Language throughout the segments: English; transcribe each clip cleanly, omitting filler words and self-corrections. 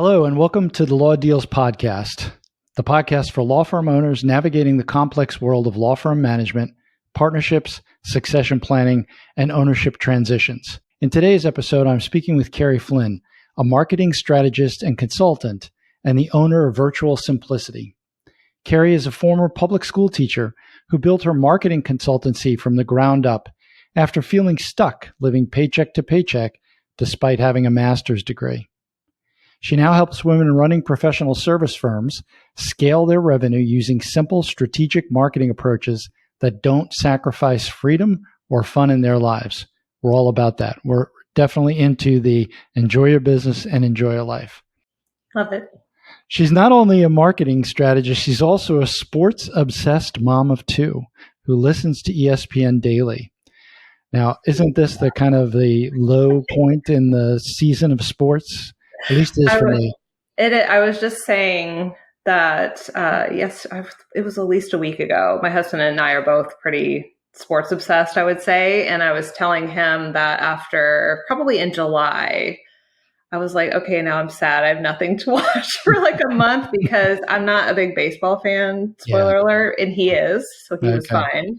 Hello, and welcome to the Law Deals Podcast, the podcast for law firm owners navigating the complex world of law firm management, partnerships, succession planning, and ownership transitions. In today's episode, I'm speaking with Carrie Flynn, a marketing strategist and consultant, and the owner of Virtual Simplicity. Carrie is a former public school teacher who built her marketing consultancy from the ground up after feeling stuck living paycheck to paycheck despite having a master's degree. She now helps women running professional service firms scale their revenue using simple strategic marketing approaches that don't sacrifice freedom or fun in their lives. We're all about that. We're definitely into the enjoy your business and enjoy your life. Love it. She's not only a marketing strategist, she's also a sports-obsessed mom of two who listens to ESPN daily. Now, isn't this the kind of the low point in the season of sports? At least it is for me. I was just saying that, it was at least a week ago. My husband and I are both pretty sports obsessed, I would say. And I was telling him that after probably in July, I was like, okay, now I'm sad. I have nothing to watch for like a month because I'm not a big baseball fan, spoiler alert, and he is. So he was fine.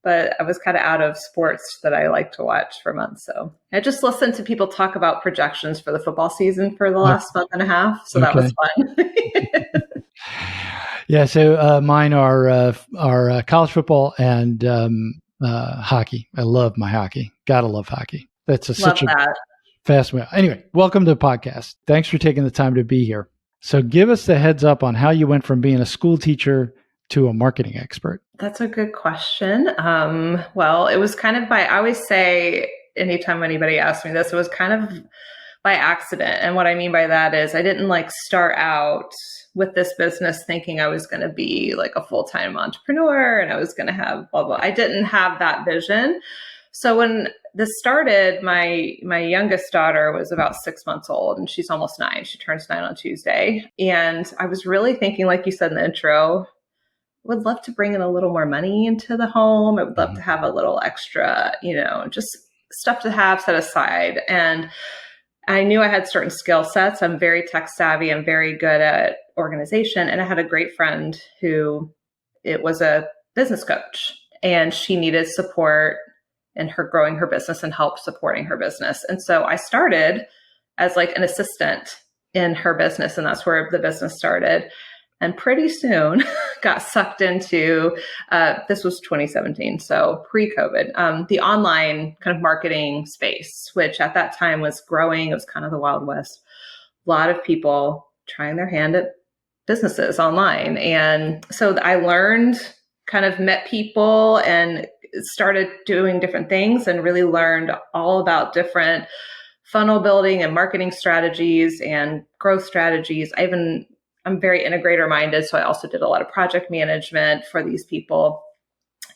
But I was kind of out of sports that I like to watch for months. So I just listened to people talk about projections for the football season for the last month and a half. So that was fun. Yeah. So mine are college football and hockey. I love my hockey. Gotta love hockey. That's such a fast way. Anyway, welcome to the podcast. Thanks for taking the time to be here. So give us the heads up on how you went from being a school teacher to a marketing expert. That's a good question. Well, it was kind of I always say anytime anybody asks me this, it was kind of by accident. And what I mean by that is I didn't start out with this business thinking I was going to be like a full-time entrepreneur and I was going to have blah, blah. I didn't have that vision. So when this started, my youngest daughter was about 6 months old and she's almost 9. She turns 9 on Tuesday. And I was really thinking, like you said in the intro, would love to bring in a little more money into the home. I would love to have a little extra, just stuff to have set aside. And I knew I had certain skill sets. I'm very tech savvy. I'm very good at organization. And I had a great friend who it was a business coach and she needed support in her growing her business and help supporting her business. And so I started as like an assistant in her business. And that's where the business started. And pretty soon got sucked into, this was 2017, so pre-COVID, the online kind of marketing space, which at that time was growing. It was kind of the Wild West. A lot of people trying their hand at businesses online. And so I learned, kind of met people and started doing different things and really learned all about different funnel building and marketing strategies and growth strategies. I'm very integrator minded. So I also did a lot of project management for these people.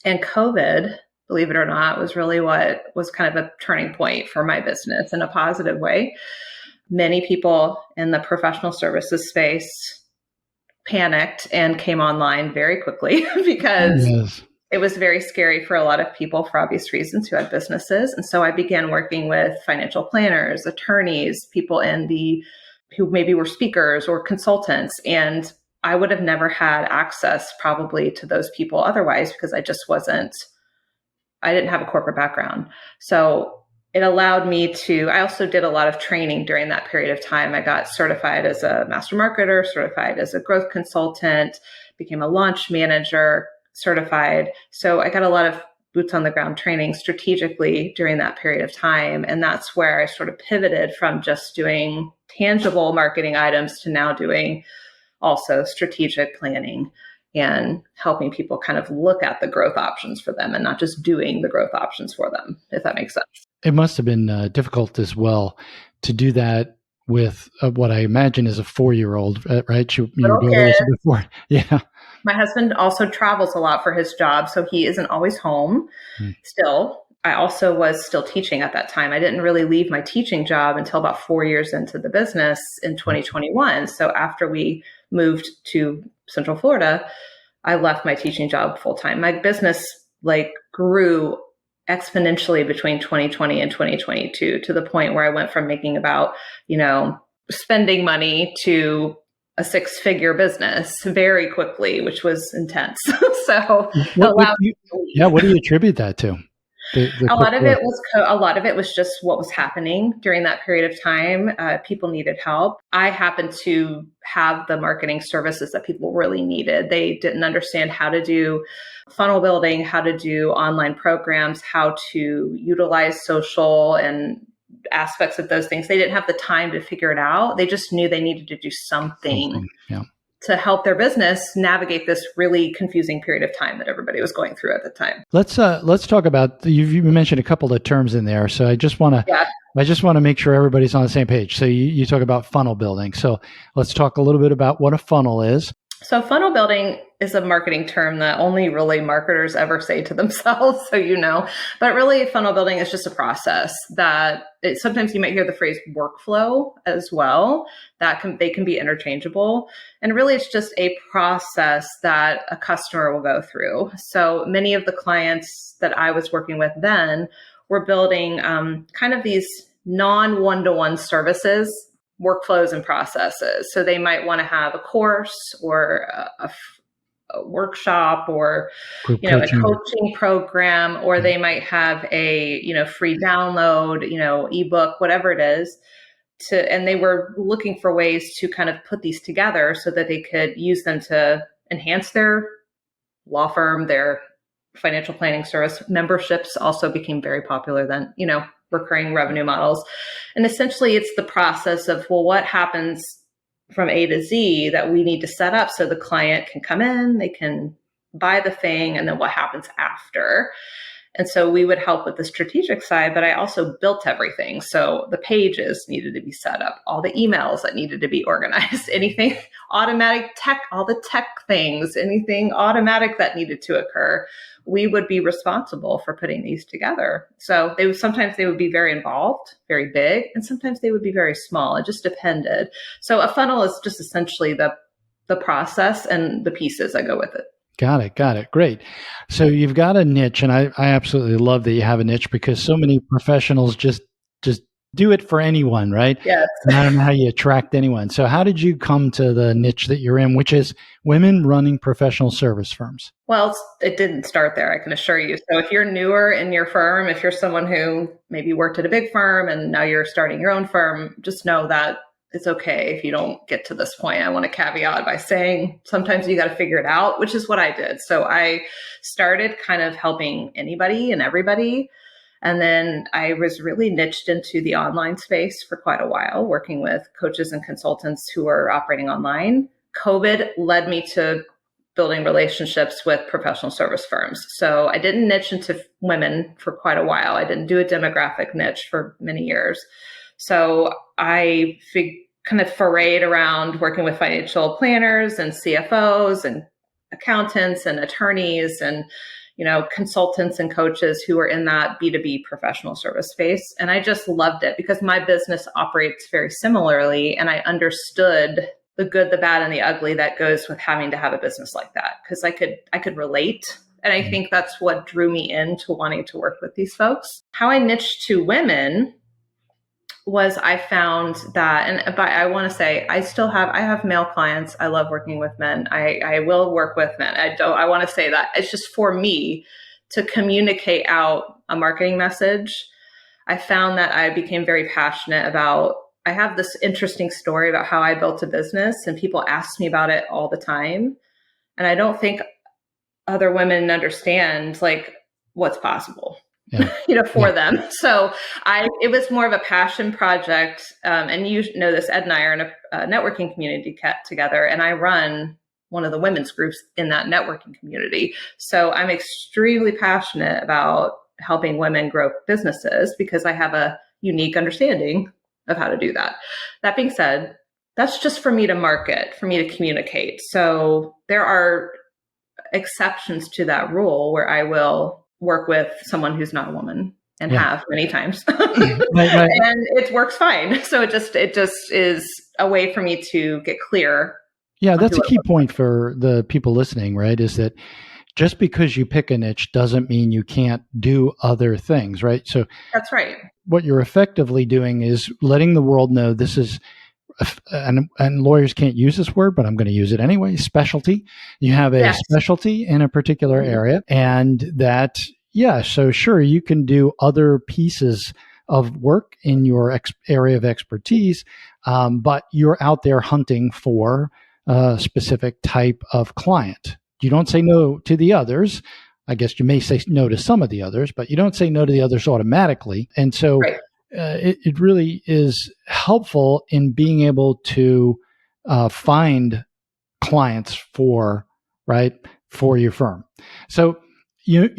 And COVID, believe it or not, was really what was kind of a turning point for my business in a positive way. Many people in the professional services space panicked and came online very quickly because it was very scary for a lot of people for obvious reasons who had businesses. And so I began working with financial planners, attorneys, people who maybe were speakers or consultants. And I would have never had access probably to those people otherwise because I didn't have a corporate background. So it allowed me I also did a lot of training during that period of time. I got certified as a master marketer, certified as a growth consultant, became a launch manager, certified. So I got a lot of boots on the ground training strategically during that period of time. And that's where I sort of pivoted from just doing tangible marketing items to now doing also strategic planning and helping people kind of look at the growth options for them and not just doing the growth options for them, if that makes sense. It must have been difficult as well to do that with what I imagine is a 4-year-old, right? You were doing this before. Yeah. My husband also travels a lot for his job, so he isn't always home still. I also was still teaching at that time. I didn't really leave my teaching job until about 4 years into the business in 2021. So after we moved to Central Florida, I left my teaching job full time. My business grew exponentially between 2020 and 2022 to the point where I went from making about, spending money to a 6-figure business very quickly, which was intense. So it allowed me to leave. What do you attribute that to? A lot of it was just what was happening during that period of time. People needed help. I happened to have the marketing services that people really needed. They didn't understand how to do funnel building, how to do online programs, how to utilize social and aspects of those things. They didn't have the time to figure it out. They just knew they needed to do something. Yeah. To help their business navigate this really confusing period of time that everybody was going through at the time. Let's talk about, you mentioned a couple of terms in there. So I just want to make sure everybody's on the same page. So you talk about funnel building. So let's talk a little bit about what a funnel is. So funnel building is a marketing term that only really marketers ever say to themselves. So, but really funnel building is just a process that sometimes you might hear the phrase workflow as well. They can be interchangeable. And really it's just a process that a customer will go through. So many of the clients that I was working with then were building kind of these non-one-to-one services, workflows and processes. So they might want to have a course or a workshop or a coaching program, or they might have a free download, ebook, whatever it is. And they were looking for ways to kind of put these together so that they could use them to enhance their law firm, their financial planning service. Memberships also became very popular then, recurring revenue models. And essentially it's the process of, what happens from A to Z that we need to set up so the client can come in, they can buy the thing, and then what happens after. And so we would help with the strategic side, but I also built everything. So the pages needed to be set up, all the emails that needed to be organized, anything automatic tech, all the tech things, anything automatic that needed to occur. We would be responsible for putting these together. So sometimes they would be very involved, very big, and sometimes they would be very small. It just depended. So a funnel is just essentially the process and the pieces that go with it. Got it. Great. So you've got a niche, and I absolutely love that you have a niche, because so many professionals just do it for anyone, right? Yes. And I don't know how you attract anyone. So how did you come to the niche that you're in, which is women running professional service firms? Well, it didn't start there, I can assure you. So if you're newer in your firm, if you're someone who maybe worked at a big firm and now you're starting your own firm, just know that it's okay if you don't get to this point. I want to caveat by saying sometimes you got to figure it out, which is what I did. So I started kind of helping anybody and everybody. And then I was really niched into the online space for quite a while, working with coaches and consultants who are operating online. COVID led me to building relationships with professional service firms. So I didn't niche into women for quite a while. I didn't do a demographic niche for many years. So I kind of forayed around working with financial planners and CFOs and accountants and attorneys and consultants and coaches who are in that B2B professional service space. And I just loved it because my business operates very similarly. And I understood the good, the bad, and the ugly that goes with having to have a business like that. Because I could relate. And I think that's what drew me into wanting to work with these folks. How I niched to women was I found that, and I want to say I have male clients. I love working with men. I will work with men. I want to say that it's just for me to communicate out a marketing message. I found that I became very passionate about, I have this interesting story about how I built a business, and people ask me about it all the time. And I don't think other women understand like what's possible. Yeah. For them. So it was more of a passion project. And this, Ed and I are in a networking community together, and I run one of the women's groups in that networking community. So I'm extremely passionate about helping women grow businesses because I have a unique understanding of how to do that. That being said, that's just for me to market, for me to communicate. So there are exceptions to that rule where I will work with someone who's not a woman and have many times. Right. And it works fine. So it just is a way for me to get clear. Yeah, that's a key point for the people listening, right? Is that just because you pick a niche doesn't mean you can't do other things, right? So that's right. What you're effectively doing is letting the world know this is and lawyers can't use this word, but I'm going to use it anyway, specialty. You have a Yes. specialty in a particular area, and that, yeah, so sure, you can do other pieces of work in your area of expertise, but you're out there hunting for a specific type of client. You don't say no to the others. I guess you may say no to some of the others, but you don't say no to the others automatically. And so Right. It really is helpful in being able to find clients for your firm. So you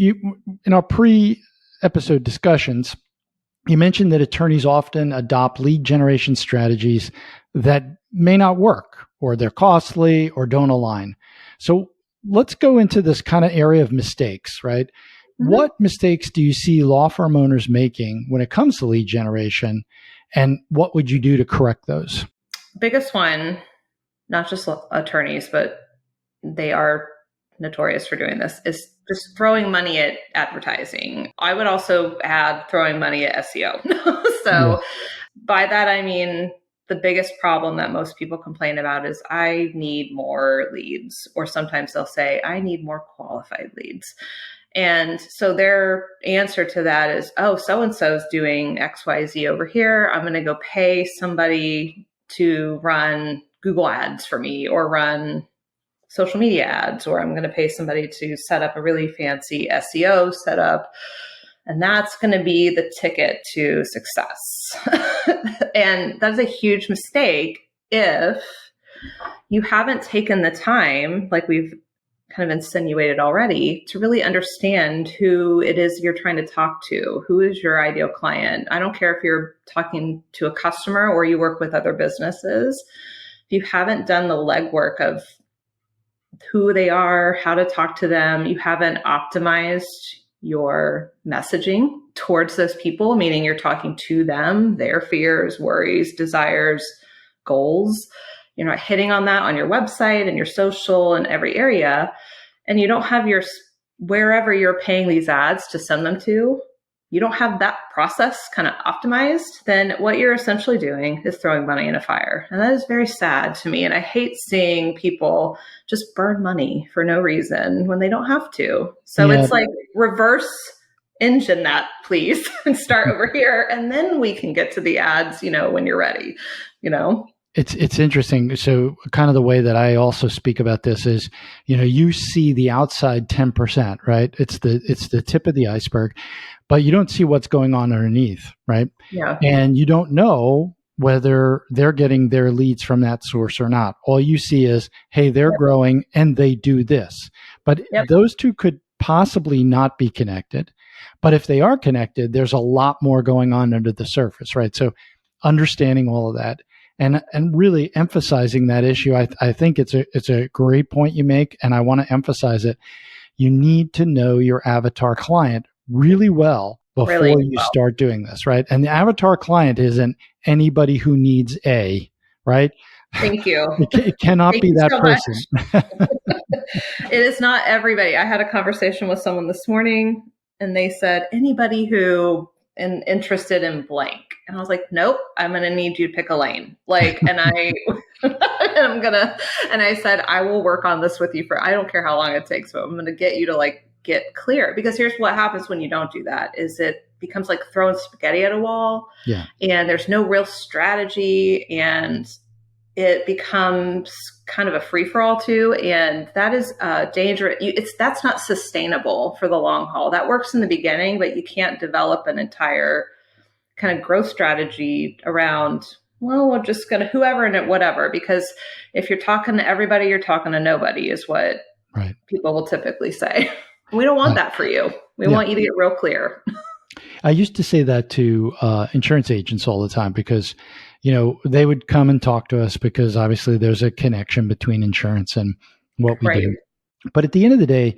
in our pre-episode discussions, you mentioned that attorneys often adopt lead generation strategies that may not work, or they're costly, or don't align. So let's go into this kind of area of mistakes, right? Mm-hmm. What mistakes do you see law firm owners making when it comes to lead generation, and what would you do to correct those? Biggest one, not just attorneys, but they are notorious for doing this, is just throwing money at advertising. I would also add throwing money at SEO. By that, I mean, the biggest problem that most people complain about is I need more leads, or sometimes they'll say, I need more qualified leads. And so their answer to that is, oh, so-and-so's doing XYZ over here. I'm going to go pay somebody to run Google ads for me, or run social media ads, or I'm going to pay somebody to set up a really fancy SEO setup. And that's going to be the ticket to success. And that's a huge mistake if you haven't taken the time, like we've kind of insinuated already, to really understand who it is you're trying to talk to. Who is your ideal client? I don't care if you're talking to a customer or you work with other businesses. If you haven't done the legwork of who they are, how to talk to them, you haven't optimized your messaging towards those people, meaning you're talking to them, their fears, worries, desires, goals. You're not hitting on that on your website and your social and every area. And you don't have your, wherever you're paying these ads to send them to, you don't have that process kind of optimized, then what you're essentially doing is throwing money in a fire. And that is very sad to me. And I hate seeing people just burn money for no reason when they don't have to. So It's like reverse engine that, please, and start over here. And then we can get to the ads, when you're ready, It's interesting. So kind of the way that I also speak about this is, you see the outside 10%, right? It's the tip of the iceberg, but you don't see what's going on underneath, right? Yeah. And you don't know whether they're getting their leads from that source or not. All you see is, hey, they're growing and they do this. But those two could possibly not be connected. But if they are connected, there's a lot more going on under the surface, right? So understanding all of that. And really emphasizing that issue, I think it's a great point you make, and I want to emphasize it. You need to know your avatar client really well before you start doing this, right? And the avatar client isn't anybody who needs A, right? Thank you. It cannot be that person. It is not everybody. I had a conversation with someone this morning, and they said, anybody who and interested in blank. And I was like, nope, I'm going to need you to pick a lane. And I said, I will work on this with you I don't care how long it takes, but I'm going to get you to get clear, because here's what happens when you don't do that is it becomes like throwing spaghetti at a wall. Yeah. And there's no real strategy, and it becomes kind of a free-for-all too. And that is dangerous. That's not sustainable for the long haul. That works in the beginning, but you can't develop an entire kind of growth strategy around, well, we're just going to whoever and whatever, because if you're talking to everybody, you're talking to nobody is what people will typically say. We don't want that for you. We want you to get real clear. I used to say that to insurance agents all the time, because they would come and talk to us because obviously there's a connection between insurance and what we do. But at the end of the day,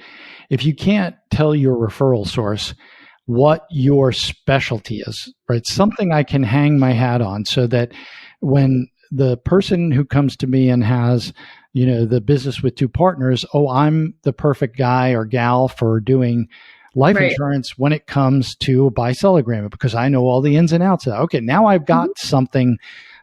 if you can't tell your referral source what your specialty is, right? Something I can hang my hat on, so that when the person who comes to me and has, the business with two partners, I'm the perfect guy or gal for doing life insurance when it comes to a buy-sell agreement, because I know all the ins and outs of that. Okay, now I've got something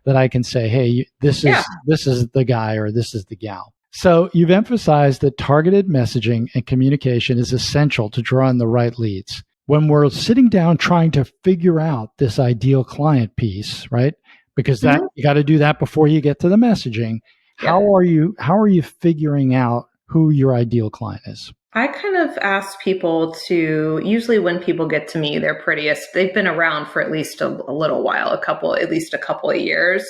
that I can say, hey, this is the guy or this is the gal. So you've emphasized that targeted messaging and communication is essential to draw in the right leads. When we're sitting down trying to figure out this ideal client piece, right? Because that you got to do that before you get to the messaging. How are you figuring out who your ideal client is? I kind of ask people to, usually when people get to me, they're prettiest. They've been around for at least a little while, at least a couple of years.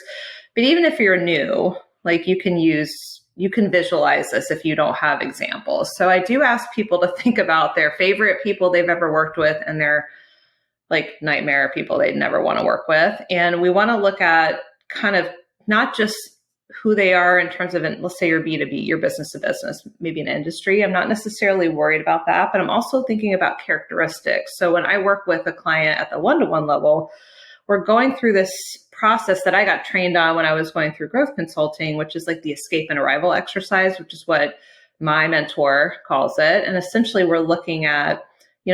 But even if you're new, like you can visualize this if you don't have examples. So I do ask people to think about their favorite people they've ever worked with and their like nightmare people they'd never want to work with. And we want to look at kind of not just who they are in terms of, let's say you're B2B, you're business to business, maybe an industry. I'm not necessarily worried about that, but I'm also thinking about characteristics. So when I work with a client at the one-to-one level, we're going through this process that I got trained on when I was going through growth consulting, which is like the escape and arrival exercise, which is what my mentor calls it. And essentially we're looking at,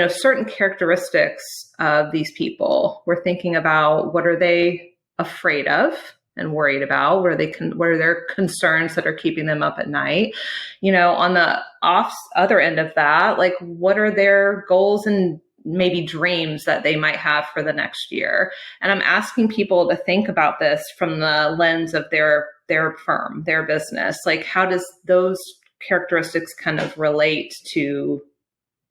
certain characteristics of these people. We're thinking about what are they afraid of and worried about, what are their concerns that are keeping them up at night? On the other end of that, like what are their goals and maybe dreams that they might have for the next year? And I'm asking people to think about this from the lens of their firm, their business. Like how does those characteristics kind of relate to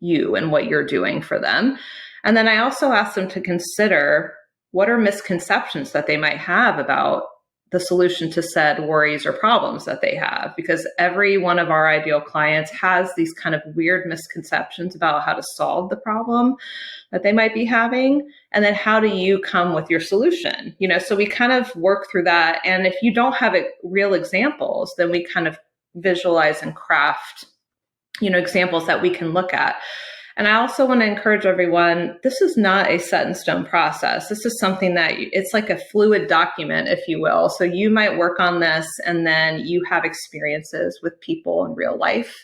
you and what you're doing for them? And then I also ask them to consider what are misconceptions that they might have about the solution to said worries or problems that they have, because every one of our ideal clients has these kind of weird misconceptions about how to solve the problem that they might be having. And then how do you come with your solution? So we kind of work through that. And if you don't have real examples, then we kind of visualize and craft, examples that we can look at. And I also want to encourage everyone, this is not a set in stone process. This is something that it's like a fluid document, if you will. So you might work on this and then you have experiences with people in real life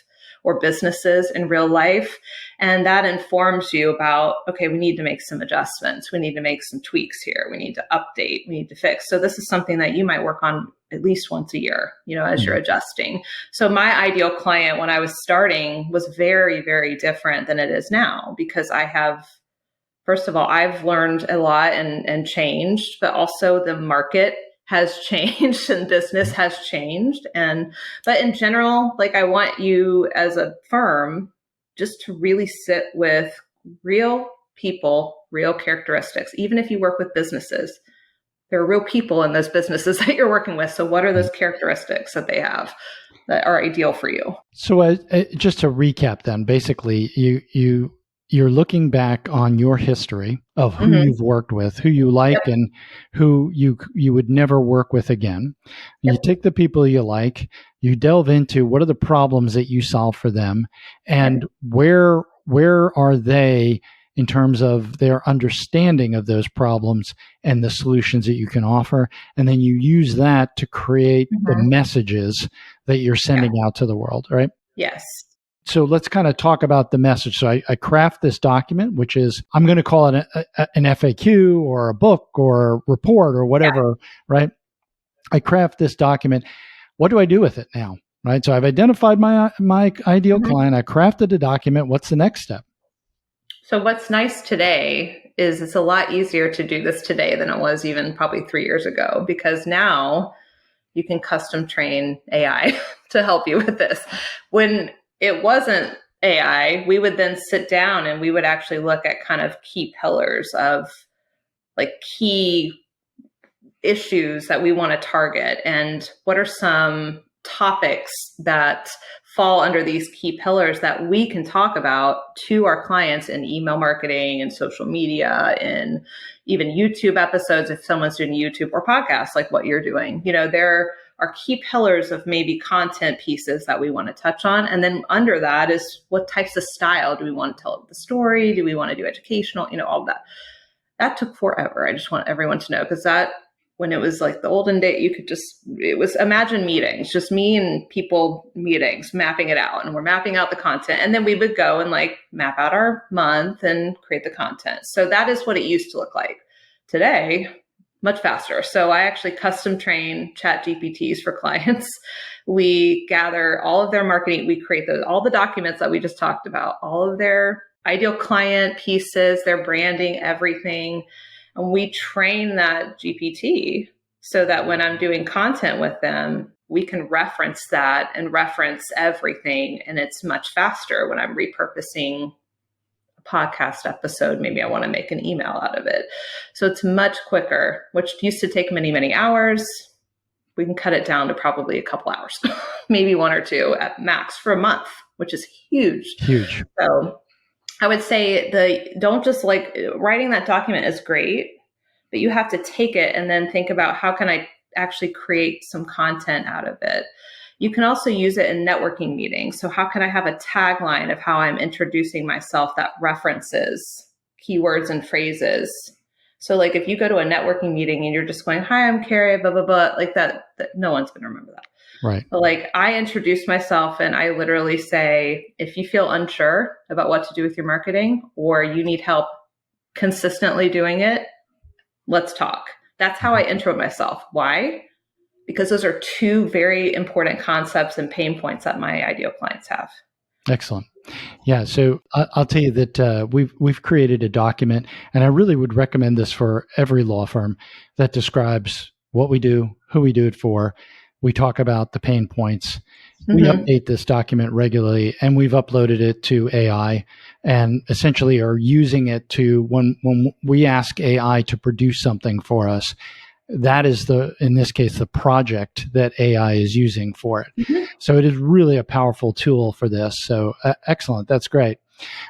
or businesses in real life. And that informs you about, okay, we need to make some adjustments. We need to make some tweaks here. We need to update. We need to fix. So this is something that you might work on at least once a year, as you're adjusting. So my ideal client when I was starting was very, very different than it is now, because first of all, I've learned a lot and changed, but also the market has changed and business has changed. But in general, like I want you as a firm just to really sit with real people, real characteristics. Even if you work with businesses, there are real people in those businesses that you're working with. So what are those characteristics that they have that are ideal for you? So just to recap then, basically you're looking back on your history of who you've worked with, who you like and who you would never work with again. You take the people you like, you delve into what are the problems that you solve for them and where are they in terms of their understanding of those problems and the solutions that you can offer. And then you use that to create the messages that you're sending out to the world, right? Yes. So let's kind of talk about the message. So I craft this document, which is, I'm going to call it an FAQ or a book or a report or whatever, right? I craft this document. What do I do with it now? Right. So I've identified my ideal client. I crafted a document. What's the next step? So what's nice today is it's a lot easier to do this today than it was even probably 3 years ago, because now you can custom train AI to help you with this. When it wasn't AI, we would then sit down and we would actually look at kind of key pillars of like key issues that we want to target and what are some topics that fall under these key pillars that we can talk about to our clients in email marketing and social media and even YouTube episodes if someone's doing YouTube or podcasts like what you're doing. There are key pillars of maybe content pieces that we want to touch on. And then under that is what types of style do we want to tell the story? Do we want to do educational? All of that. That took forever. I just want everyone to know, because when it was like the olden day, it was imagine meetings, just me and people meetings, mapping it out. And we're mapping out the content. And then we would go and like map out our month and create the content. So that is what it used to look like. Today, much faster. So I actually custom train chat GPTs for clients. We gather all of their marketing. We create all the documents that we just talked about, all of their ideal client pieces, their branding, everything. And we train that GPT so that when I'm doing content with them, we can reference that and reference everything. And it's much faster when I'm repurposing podcast episode. Maybe I want to make an email out of it. So it's much quicker, which used to take many, many hours. We can cut it down to probably a couple hours, maybe one or two at max for a month, which is huge. Huge. So I would say don't just writing that document is great, but you have to take it and then think about how can I actually create some content out of it. You can also use it in networking meetings. So how can I have a tagline of how I'm introducing myself that references keywords and phrases? So like if you go to a networking meeting and you're just going, hi, I'm Carrie, blah, blah, blah, like that no one's going to remember that. Right. But like I introduce myself and I literally say, if you feel unsure about what to do with your marketing or you need help consistently doing it, let's talk. That's how I intro myself. Why? Because those are two very important concepts and pain points that my ideal clients have. Excellent. Yeah. So I'll tell you that we've created a document, and I really would recommend this for every law firm, that describes what we do, who we do it for. We talk about the pain points. We update this document regularly, and we've uploaded it to AI, and essentially are using it to when we ask AI to produce something for us. That is in this case, the project that AI is using for it. So it is really a powerful tool for this. So excellent. That's great.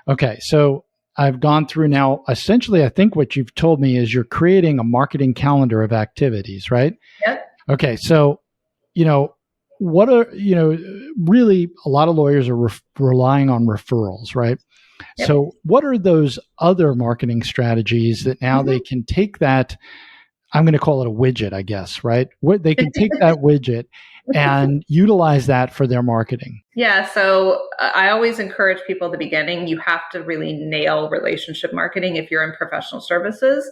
Okay. So I've gone through now. Essentially, I think what you've told me is you're creating a marketing calendar of activities, right? Yep. Okay. So, what are, really a lot of lawyers are relying on referrals, right? Yep. So what are those other marketing strategies that now they can take that, I'm going to call it a widget, I guess, right? They can take that widget and utilize that for their marketing. Yeah. So I always encourage people at the beginning, you have to really nail relationship marketing if you're in professional services,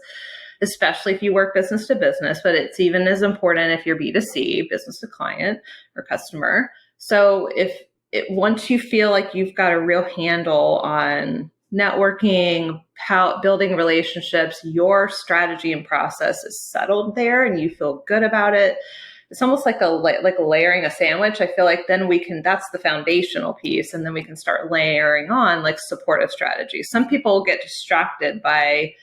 especially if you work business to business, but it's even as important if you're B2C, business to client or customer. So once you feel like you've got a real handle on networking, building relationships, your strategy and process is settled there and you feel good about it. It's almost like layering a sandwich. I feel like then that's the foundational piece. And then we can start layering on like supportive strategies. Some people get distracted by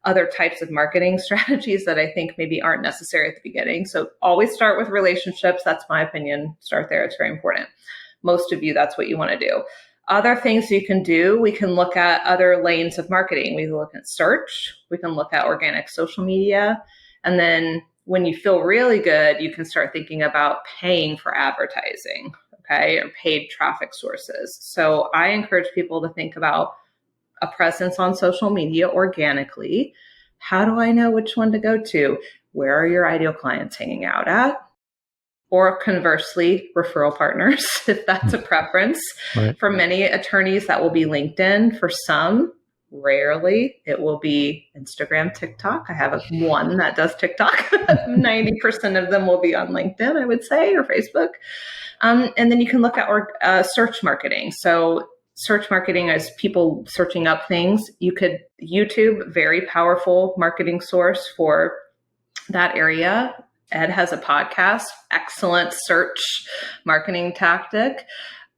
other types of marketing strategies that I think maybe aren't necessary at the beginning. So always start with relationships. That's my opinion. Start there. It's very important. Most of you, that's what you want to do. Other things you can do, we can look at other lanes of marketing. We can look at search. We can look at organic social media. And then when you feel really good, you can start thinking about paying for advertising, okay, or paid traffic sources. So I encourage people to think about a presence on social media organically. How do I know which one to go to? Where are your ideal clients hanging out at? Or conversely, referral partners, if that's a preference. Right. For many attorneys, that will be LinkedIn. For some, rarely, it will be Instagram, TikTok. I have one that does TikTok. 90% of them will be on LinkedIn, I would say, or Facebook. And then you can look at search marketing. So search marketing is people searching up things. YouTube, very powerful marketing source for that area. Ed has a podcast, excellent search marketing tactic.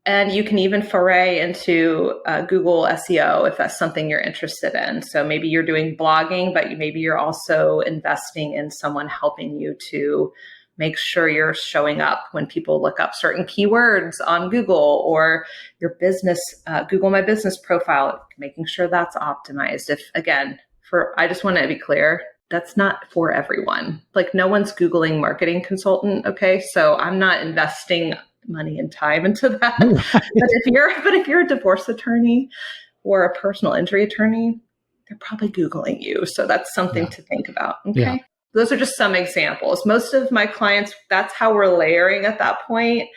And you can even foray into Google SEO if that's something you're interested in. So maybe you're doing blogging, but maybe you're also investing in someone helping you to make sure you're showing up when people look up certain keywords on Google, or your business, Google My Business profile, making sure that's optimized. I just want to be clear, that's not for everyone. Like no one's Googling marketing consultant. Okay. So I'm not investing money and time into that. But if you're a divorce attorney or a personal injury attorney, they're probably Googling you. So that's something to think about. Okay. Yeah. Those are just some examples. Most of my clients, that's how we're layering at that point.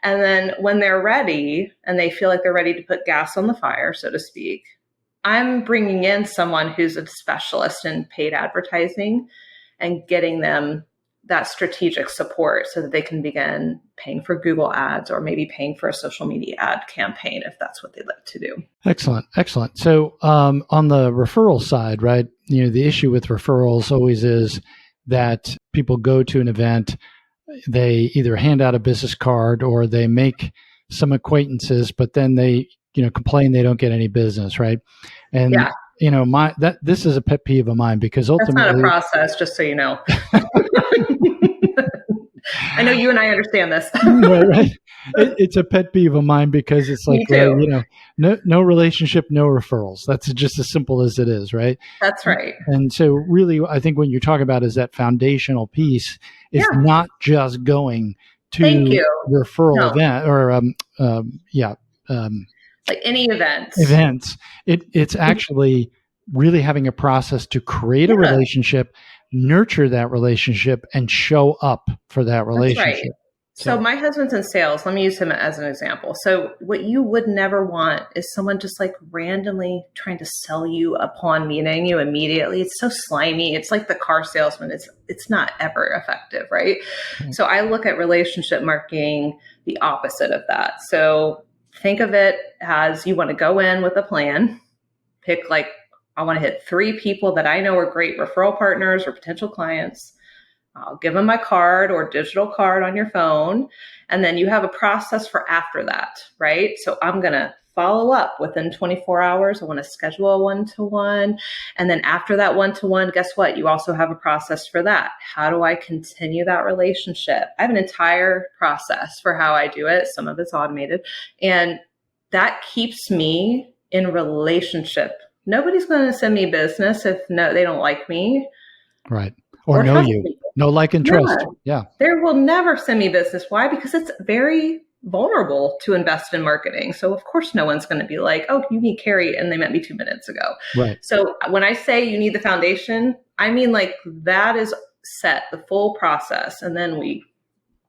And then when they're ready and they feel like they're ready to put gas on the fire, so to speak, I'm bringing in someone who's a specialist in paid advertising and getting them that strategic support so that they can begin paying for Google ads or maybe paying for a social media ad campaign if that's what they'd like to do. Excellent. Excellent. So on the referral side, right, the issue with referrals always is that people go to an event, they either hand out a business card or they make some acquaintances, but then they, complain they don't get any business, right? And this is a pet peeve of mine because ultimately that's not a process, just so you know. I know you and I understand this. right. It's a pet peeve of mine because it's like, no relationship, no referrals. That's just as simple as it is, right? That's right. And so really, I think when you're talking about is that foundational piece is not just going to referral event or, like any events. It's actually really having a process to create a relationship, nurture that relationship, and show up for that relationship. That's right. So my husband's in sales. Let me use him as an example. So what you would never want is someone just like randomly trying to sell you upon meeting you immediately. It's so slimy. It's like the car salesman. It's not ever effective, right? Mm-hmm. So I look at relationship marketing the opposite of that. So think of it as you want to go in with a plan, pick I want to hit 3 people that I know are great referral partners or potential clients. I'll give them my card or digital card on your phone. And then you have a process for after that, right? So I'm going to follow up within 24 hours. I want to schedule a one-to-one. And then after that one-to-one, guess what? You also have a process for that. How do I continue that relationship? I have an entire process for how I do it. Some of it's automated. And that keeps me in relationship. Nobody's going to send me business if they don't like me. Right. Or know you. Me. No like and trust. Yeah. They will never send me business. Why? Because it's very vulnerable to invest in marketing. So of course, no one's going to be like, oh, you meet Carrie and they met me 2 minutes ago. Right. So when I say you need the foundation, I mean that is set, the full process. And then we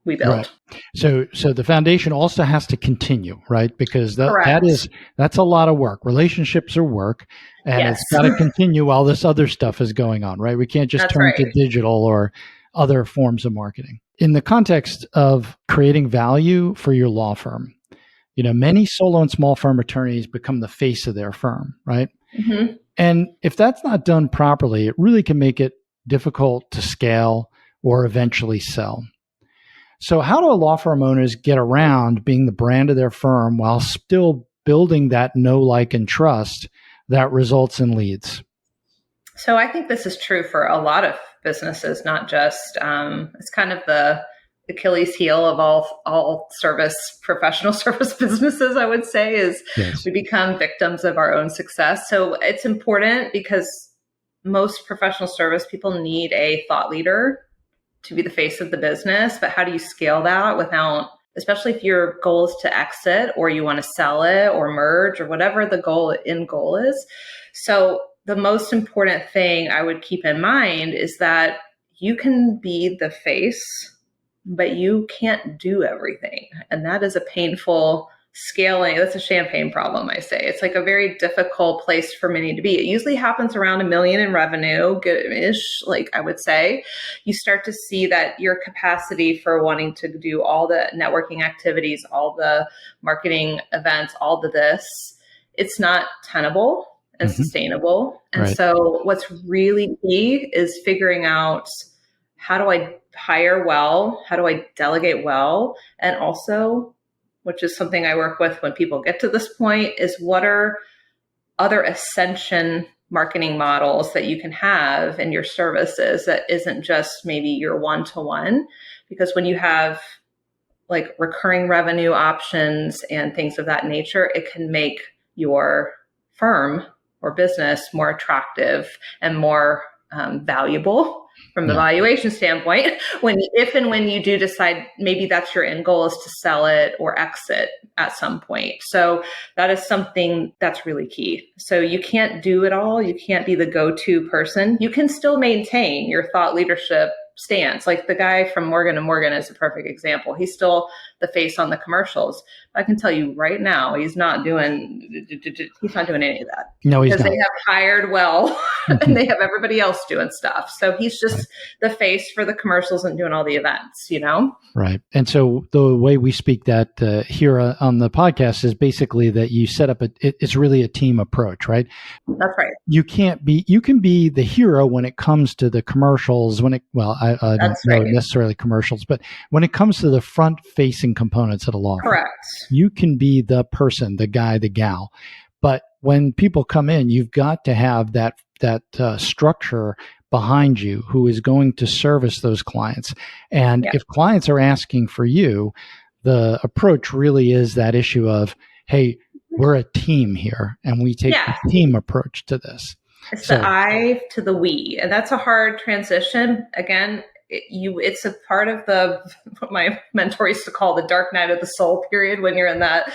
build. Right. So the foundation also has to continue, right? Because that's a lot of work. Relationships are work, and it's got to continue while this other stuff is going on, right? We can't just turn to digital or other forms of marketing. In the context of creating value for your law firm, many solo and small firm attorneys become the face of their firm, right? Mm-hmm. And if that's not done properly, it really can make it difficult to scale or eventually sell. So how do law firm owners get around being the brand of their firm while still building that know, like, and trust that results in leads? So I think this is true for a lot of businesses, not just, it's kind of the Achilles heel of all professional service businesses, I would say, is we become victims of our own success. So it's important because most professional service people need a thought leader to be the face of the business. But how do you scale that without, especially if your goal is to exit or you want to sell it or merge or whatever the end goal is. So the most important thing I would keep in mind is that you can be the face, but you can't do everything. And that is a painful scaling. That's a champagne problem, I say. It's like a very difficult place for many to be. It usually happens around $1 million in revenue, good-ish, I would say. You start to see that your capacity for wanting to do all the networking activities, all the marketing events, all the this, it's not tenable and sustainable. And so what's really key is figuring out, how do I hire well? How do I delegate well? And also, which is something I work with when people get to this point, is what are other ascension marketing models that you can have in your services that isn't just maybe your one-to-one? Because when you have recurring revenue options and things of that nature, it can make your firm or business more attractive and more valuable from the valuation standpoint, if and when you do decide maybe that's your end goal, is to sell it or exit at some point. So that is something that's really key. So you can't do it all. You can't be the go-to person. You can still maintain your thought leadership stance. Like the guy from Morgan & Morgan is a perfect example. He's still the face on the commercials. I can tell you right now, he's not doing any of that. No, he's because not. they have hired well and they have everybody else doing stuff. So he's just the face for the commercials and doing all the events, Right. And so the way we speak that here on the podcast is basically that you set up it's really a team approach, right? That's right. You can be the hero when it comes to the commercials, I don't know necessarily commercials, but when it comes to the front facing components of the law firm, correct. You can be the person, the guy, the gal. But when people come in, you've got to have that structure behind you who is going to service those clients. And if clients are asking for you, the approach really is that issue of, hey, we're a team here and we take a team approach to this. It's the I to the we, and that's a hard transition. Again, it's a part of what my mentor used to call the dark night of the soul period when you're in that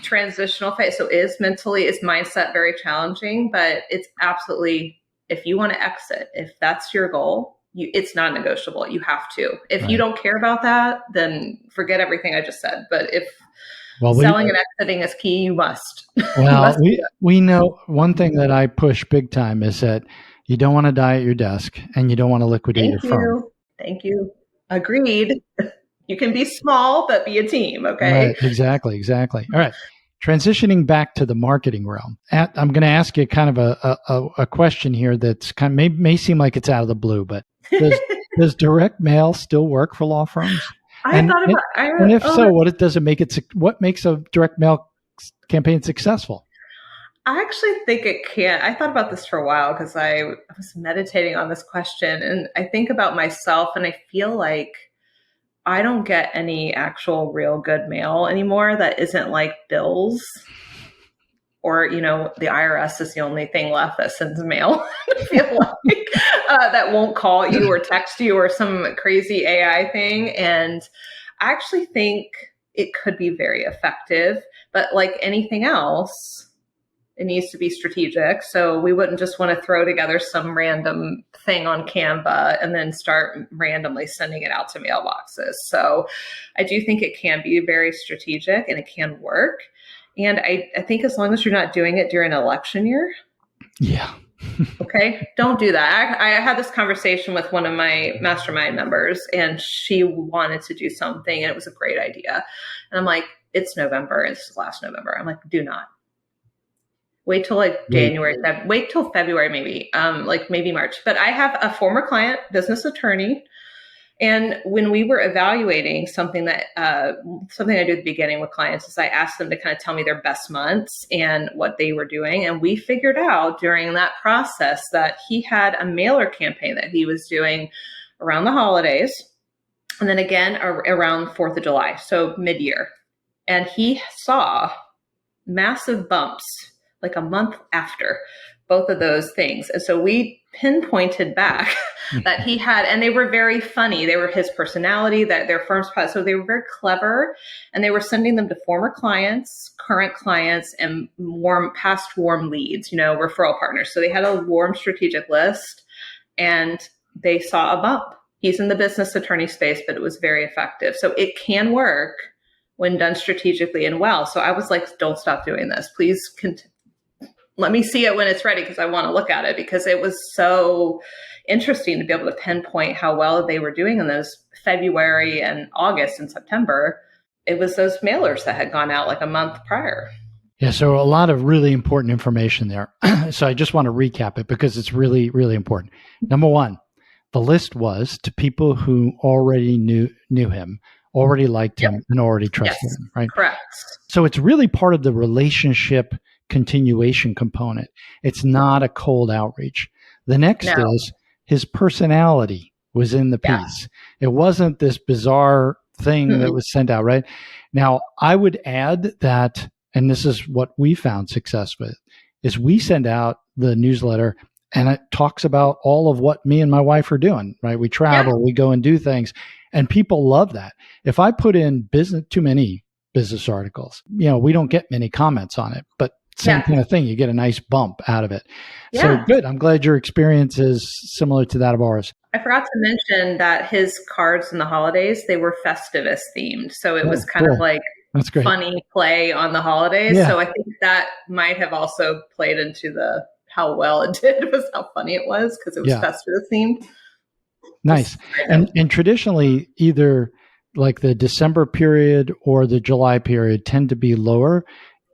transitional phase. So is mindset very challenging, but it's absolutely, if you want to exit, if that's your goal, it's not negotiable. You have to. If you don't care about that, then forget everything I just said. But if selling and exiting is key, you must. Well, we know one thing that I push big time is that you don't want to die at your desk and you don't want to liquidate your firm. Thank you. Agreed. You can be small, but be a team. Okay. Right. Exactly. All right. Transitioning back to the marketing realm, I'm going to ask you kind of a question here that's kind of may seem like it's out of the blue, but does direct mail still work for law firms? And if so, what makes a direct mail campaign successful? I actually think it can. I thought about this for a while because I was meditating on this question, and I think about myself, and I feel like I don't get any actual real good mail anymore that isn't like bills, or the IRS is the only thing left that sends mail. I feel like that won't call you or text you or some crazy AI thing. And I actually think it could be very effective, but like anything else, it needs to be strategic. So we wouldn't just want to throw together some random thing on Canva and then start randomly sending it out to mailboxes. So I do think it can be very strategic and it can work. And I think as long as you're not doing it during an election year. Yeah. Okay. Don't do that. I had this conversation with one of my mastermind members and she wanted to do something and it was a great idea. And I'm like, it's November. It's last November. I'm like, do not. Wait till January, wait till February, maybe, maybe March. But I have a former client, business attorney. And when we were evaluating something I do at the beginning with clients is I asked them to kind of tell me their best months and what they were doing. And we figured out during that process that he had a mailer campaign that he was doing around the holidays. And then again, around 4th of July. So mid-year. And he saw massive bumps like a month after both of those things. And so we pinpointed back that he had, and they were very funny. They were his personality, that their firm's, so they were very clever and they were sending them to former clients, current clients, and past warm leads, referral partners. So they had a warm strategic list and they saw a bump. He's in the business attorney space, but it was very effective. So it can work when done strategically and well. So I was like, don't stop doing this. Please let me see it when it's ready because I want to look at it because it was so interesting to be able to pinpoint how well they were doing in those February and August and September. It was those mailers that had gone out like a month prior. Yeah, so a lot of really important information there. So I just want to recap it because it's really, really important. Number one, the list was to people who already knew him, already liked him, and already trusted him, right? Correct. So it's really part of the relationship continuation component. It's not a cold outreach. The next is his personality was in the piece. It wasn't this bizarre thing that was sent out, right? Now, I would add that, and this is what we found success with, is we send out the newsletter and it talks about all of what me and my wife are doing, right? We travel, we go and do things, and people love that. If I put in too many business articles, we don't get many comments on it, but same kind of thing. You get a nice bump out of it. So Yeah. good. I'm glad your experience is similar to that of ours. I forgot to mention that his cards in the holidays, they were Festivus themed. So it was kind of Cool. like That's great. funny play on the holidays. Yeah. So I think that might have also played into how well it did, was how funny it was, because it was Festivus themed. Nice. And traditionally, either like the December period or the July period tend to be lower.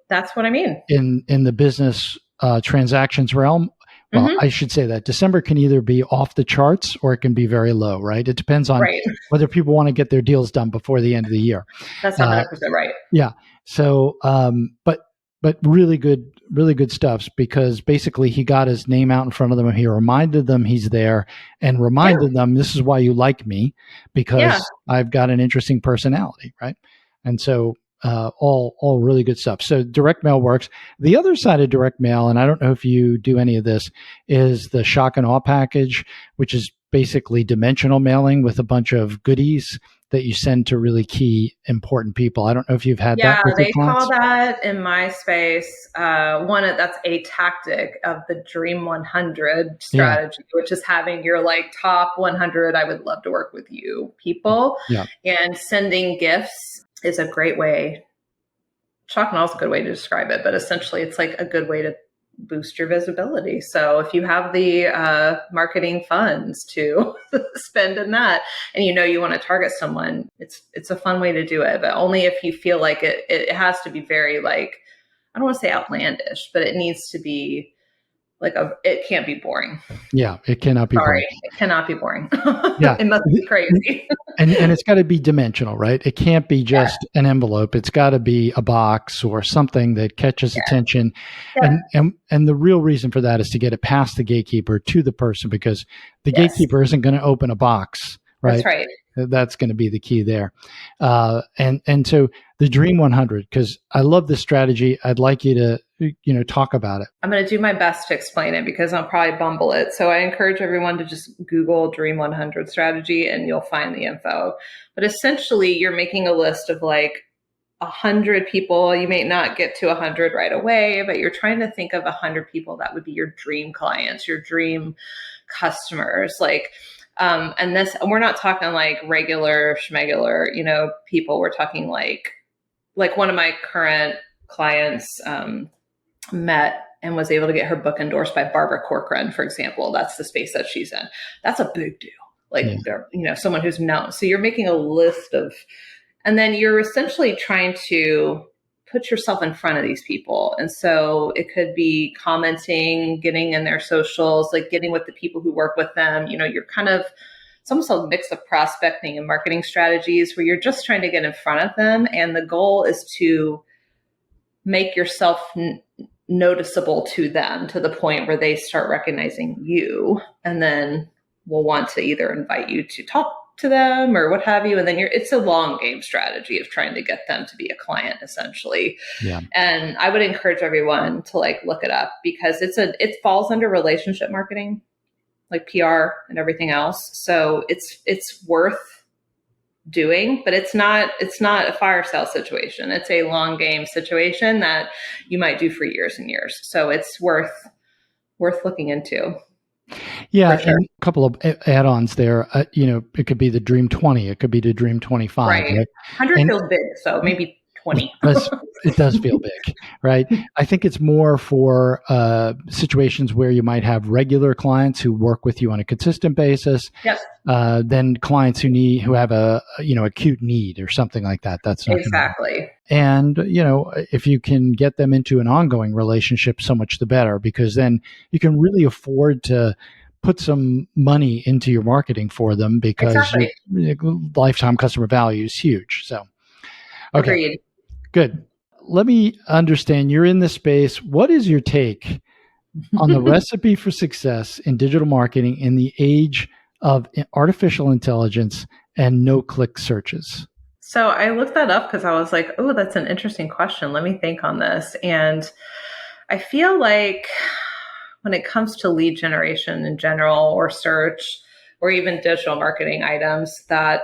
That's what I mean. In the business transactions realm. Well, I should say that December can either be off the charts or it can be very low, right? It depends on whether people want to get their deals done before the end of the year. That's 100% right. Yeah. So, but really good stuff, because basically he got his name out in front of them and he reminded them he's there and reminded them, this is why you like me, because I've got an interesting personality, right? And so all really good stuff. So direct mail works. The other side of direct mail, and I don't know if you do any of this, is the shock and awe package, which is basically dimensional mailing with a bunch of goodies that you send to really key, important people. I don't know if you've had that with your clients. Call that in my space, that's a tactic of the Dream 100 strategy, which is having your like top 100, I would love to work with you people. And sending gifts is a great way. Shock and awe is a good way to describe it, but essentially it's like a good way to boost your visibility. So if you have the marketing funds to spend in that, and you want to target someone, it's a fun way to do it, but only if you feel like it has to be very, like, I don't want to say outlandish, but it needs to be like it can't be boring. Yeah, it cannot be boring. It cannot be boring. Yeah. It must be crazy. and it's got to be dimensional, right? It can't be just an envelope. It's got to be a box or something that catches attention. And the real reason for that is to get it past the gatekeeper to the person, because the gatekeeper isn't going to open a box, right? That's right. That's going to be the key there. And so the Dream 100, because I love this strategy. I'd like you to, talk about it. I'm going to do my best to explain it because I'll probably bumble it. So I encourage everyone to just Google Dream 100 strategy and you'll find the info. But essentially you're making a list of like 100 people. You may not get to 100 right away, but you're trying to think of 100 people that would be your dream clients, your dream customers. Like, and we're not talking like regular schmegular, people. We're talking like one of my current clients met and was able to get her book endorsed by Barbara Corcoran, for example. That's the space that she's in. That's a big deal. Like, someone who's known. So you're making a list of, and then you're essentially trying to put yourself in front of these people. And so it could be commenting, getting in their socials, like getting with the people who work with them. You're kind of, it's almost a mix of prospecting and marketing strategies where you're just trying to get in front of them. And the goal is to make yourself noticeable to them to the point where they start recognizing you, and then will want to either invite you to talk to them or what have you. And then it's a long game strategy of trying to get them to be a client, essentially. Yeah. And I would encourage everyone to look it up, because it falls under relationship marketing, like PR and everything else. So it's worth doing, but it's not a fire sale situation. It's a long game situation that you might do for years and years. So it's worth looking into. Yeah. Sure. And a couple of add-ons there. It could be the Dream 20. It could be the Dream 25. Right. 100 feels big. So maybe 20. It does feel big, right? I think it's more for situations where you might have regular clients who work with you on a consistent basis. Yep. Then clients who have a acute need or something like that. That's not exactly. And if you can get them into an ongoing relationship, so much the better, because then you can really afford to put some money into your marketing for them, because lifetime customer value is huge. So, okay. Agreed. Good. Let me understand. You're in this space. What is your take on the recipe for success in digital marketing in the age of artificial intelligence and no-click searches? So I looked that up because I was like, oh, that's an interesting question. Let me think on this. And I feel like when it comes to lead generation in general, or search, or even digital marketing items, that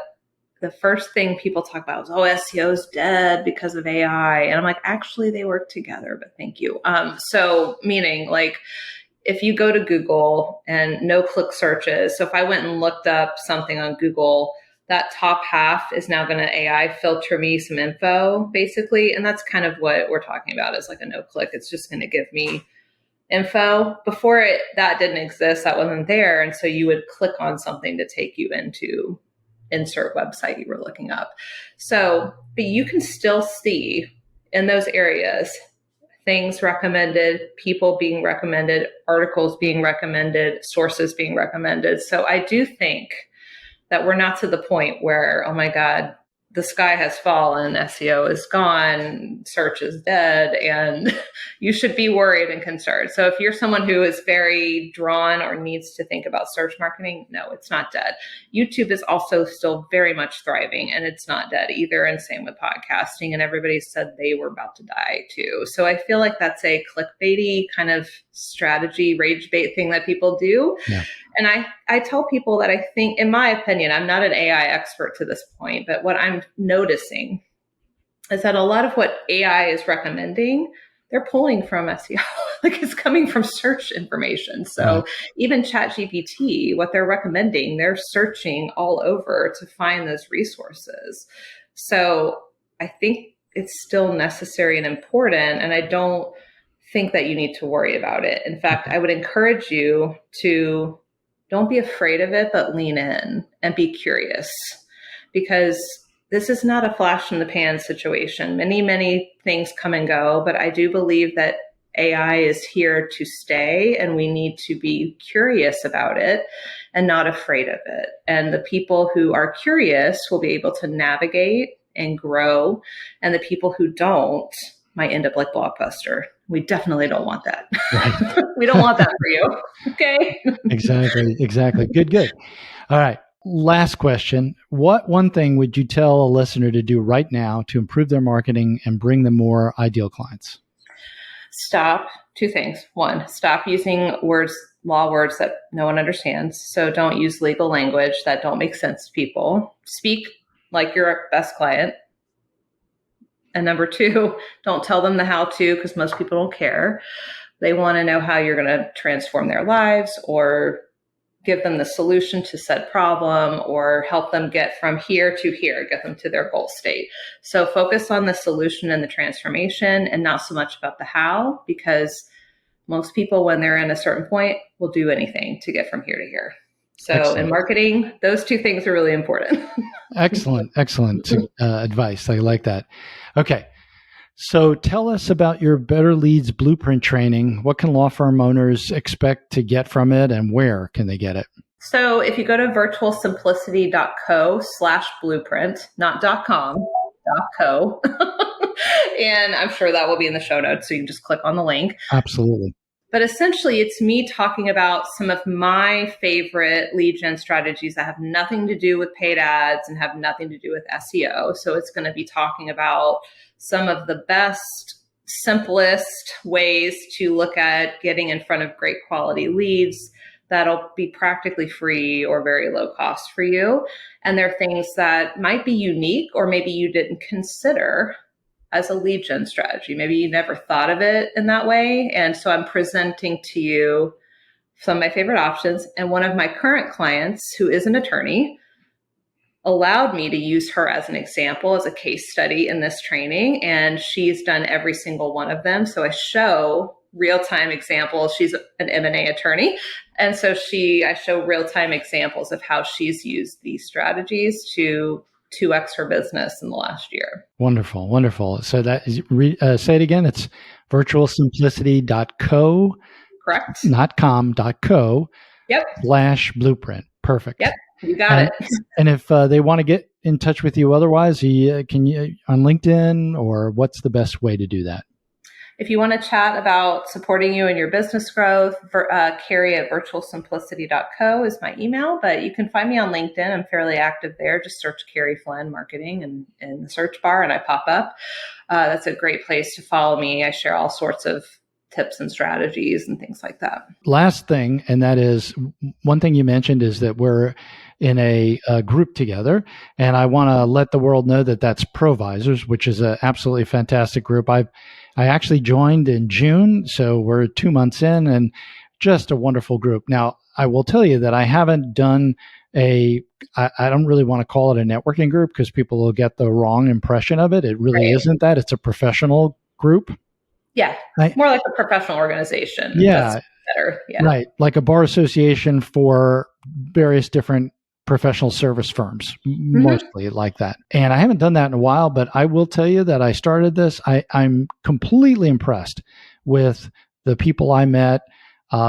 the first thing people talk about is, oh, SEO is dead because of AI. And I'm like, actually, they work together, but thank you. So meaning like, if you go to Google and no-click searches, so if I went and looked up something on Google, that top half is now going to AI filter me some info, basically. And that's kind of what we're talking about is like a no-click. It's just going to give me info. Before that didn't exist, that wasn't there. And so you would click on something to take you into insert website you were looking up. So, but you can still see in those areas things recommended, people being recommended, articles being recommended, sources being recommended. So I do think that we're not to the point where, oh my God, the sky has fallen, SEO is gone, search is dead, and you should be worried and concerned. So if you're someone who is very drawn or needs to think about search marketing, no, it's not dead. YouTube is also still very much thriving and it's not dead either. And same with podcasting. And everybody said they were about to die too. So I feel like that's a clickbaity kind of strategy, rage bait thing that people do. Yeah. And I tell people that I think, in my opinion, I'm not an AI expert to this point, but what I'm noticing is that a lot of what AI is recommending, they're pulling from SEO, like it's coming from search information. So even ChatGPT, what they're recommending, they're searching all over to find those resources. So I think it's still necessary and important. And I don't think that you need to worry about it. In fact, I would encourage you to don't be afraid of it, but lean in and be curious, because this is not a flash in the pan situation. Many, many things come and go, but I do believe that AI is here to stay and we need to be curious about it and not afraid of it. And the people who are curious will be able to navigate and grow. And the people who don't might end up like Blockbuster. We definitely don't want that. Right. We don't want that for you. Okay. Exactly. Good. All right. Last question. What one thing would you tell a listener to do right now to improve their marketing and bring them more ideal clients? Stop. Two things. One, stop using law words that no one understands. So don't use legal language that don't make sense to people. Speak like your best client. And number two, don't tell them the how-to, because most people don't care. They want to know how you're going to transform their lives or give them the solution to said problem or help them get from here to here, get them to their goal state. So focus on the solution and the transformation and not so much about the how, because most people, when they're in a certain point, will do anything to get from here to here. So Excellent. In marketing, those two things are really important. Excellent advice. I like that. Okay. So tell us about your Better Leads Blueprint training. What can law firm owners expect to get from it and where can they get it? So if you go to virtualsimplicity.co/blueprint, not .com, .co, and I'm sure that will be in the show notes, so you can just click on the link. Absolutely. But essentially, it's me talking about some of my favorite lead gen strategies that have nothing to do with paid ads and have nothing to do with SEO. So it's going to be talking about some of the best, simplest ways to look at getting in front of great quality leads that'll be practically free or very low cost for you. And they're things that might be unique or maybe you didn't consider as a lead gen strategy. Maybe you never thought of it in that way. And so I'm presenting to you some of my favorite options. And one of my current clients, who is an attorney, allowed me to use her as an example, as a case study in this training. And she's done every single one of them. So I show real-time examples. She's an M&A attorney. And so I show real-time examples of how she's used these strategies to 2x her business in the last year. Wonderful. So that is, say it again. It's virtualsimplicity.co. Correct. Not com, .co. Yep. /blueprint. Perfect. Yep. You got it. And if they want to get in touch with you otherwise, can you on LinkedIn, or what's the best way to do that? If you want to chat about supporting you in your business growth, Carrie at virtualsimplicity.co is my email, but you can find me on LinkedIn. I'm fairly active there. Just search Carrie Flynn Marketing in the search bar and I pop up. That's a great place to follow me. I share all sorts of tips and strategies and things like that. Last thing, and that is one thing you mentioned is that we're in a group together. And I want to let the world know that that's Provisors, which is an absolutely fantastic group. I actually joined in June, so we're 2 months in, and just a wonderful group. Now, I will tell you that I haven't done I don't really want to call it a networking group because people will get the wrong impression of it. It really isn't that. It's a professional group. Yeah. More like a professional organization. Yeah. That's better. Yeah. Right. Like a bar association for various different professional service firms, mostly like that. And I haven't done that in a while, but I will tell you that I started this. I'm completely impressed with the people I met,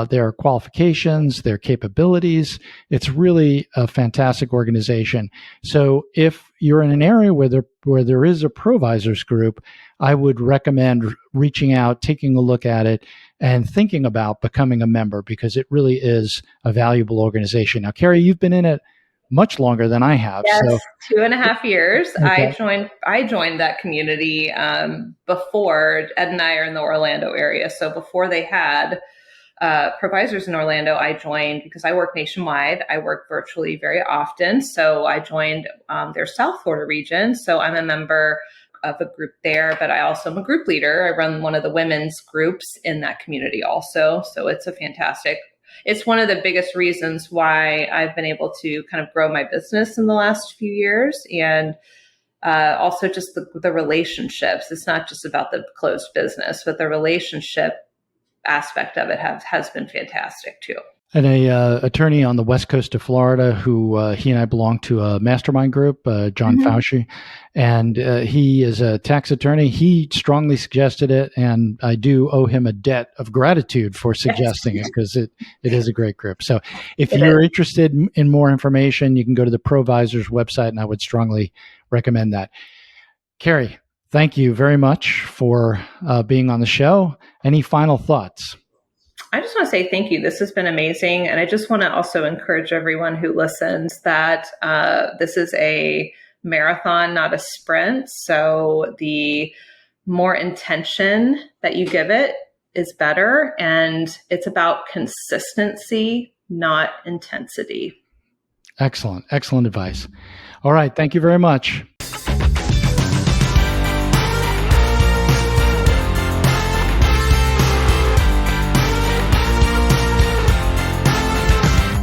their qualifications, their capabilities. It's really a fantastic organization. So if you're in an area where there is a Provisors group, I would recommend reaching out, taking a look at it, and thinking about becoming a member because it really is a valuable organization. Now, Carrie, you've been in it much longer than I have. Yes, so 2.5 years. Okay. I joined that community before Ed and I are in the Orlando area. So before they had Provisors in Orlando, I joined because I work nationwide. I work virtually very often. So I joined their South Florida region. So I'm a member of a group there, but I also am a group leader. I run one of the women's groups in that community also. So it's one of the biggest reasons why I've been able to kind of grow my business in the last few years. And also just the relationships. It's not just about the closed business, but the relationship aspect of it has been fantastic too. And a attorney on the west coast of Florida who he and I belong to a mastermind group, John Fauci, and he is a tax attorney. He strongly suggested it, and I do owe him a debt of gratitude for suggesting it because it is a great group. So if you're interested in more information, you can go to the Provisors website, and I would strongly recommend that. Carrie, thank you very much for being on the show. Any final thoughts? I just want to say thank you. This has been amazing. And I just want to also encourage everyone who listens that this is a marathon, not a sprint. So the more intention that you give it is better. And it's about consistency, not intensity. Excellent. Excellent advice. All right. Thank you very much.